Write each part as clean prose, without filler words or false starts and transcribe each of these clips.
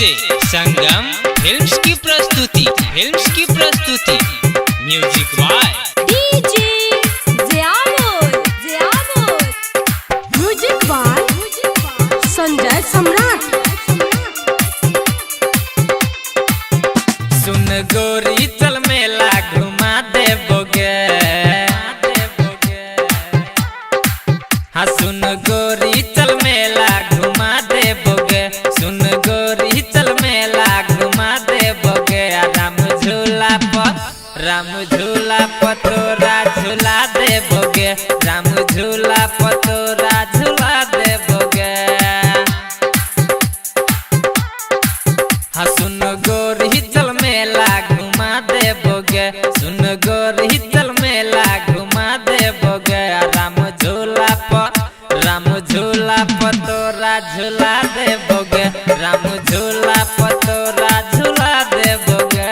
से संगम फिल्म्स की प्रस्तुति music by DJ Ziyanur music by Sanjay Samrat. सुन गोरी चल मेला घुमा देबोगे, हाँ सुन गोरी चल मेला घुमा देबोगे, सुन गोरी चल मेला घुमा देबोगे। राम झूला प तोरा झूला देबोगे, राम झूला प तोरा झूला देबोगे। हाँ सुन गोरी चल मेला घुमा देबोगे, सुन गोरी चल मेला घुमा देबोगे। राम झूला प तोरा झूला देबोगे, राम झूला प तोरा झूला देबोगे।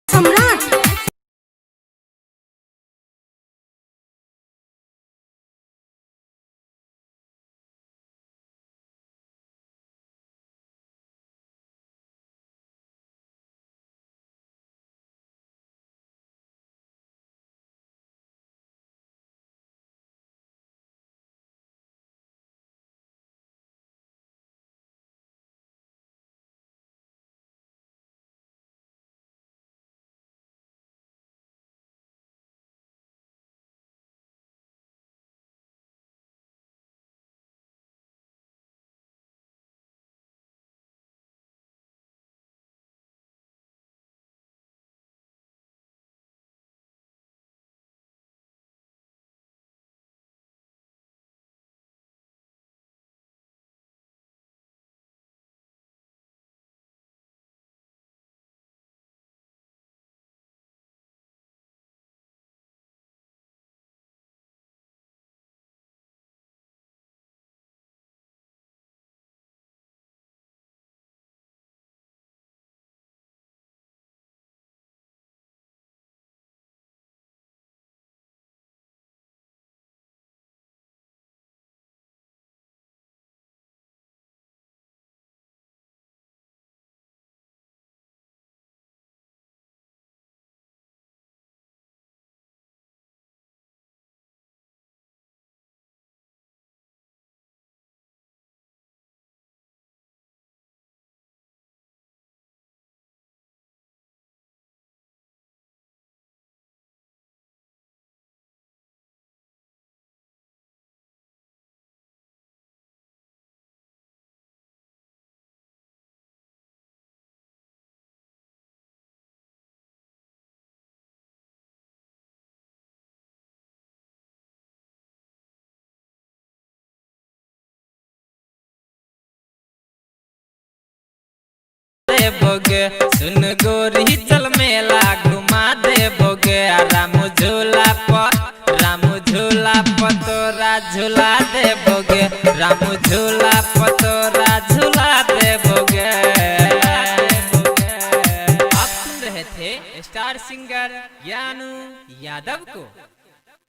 सम्राट देबोगे, सुन गोरी चल मेला घुमा देबोगे। राम झूला प तोरा झूला देबोगे, राम झूला प तोरा झूला देबोगे। है स्टार सिंगर ज्ञानू यादव को।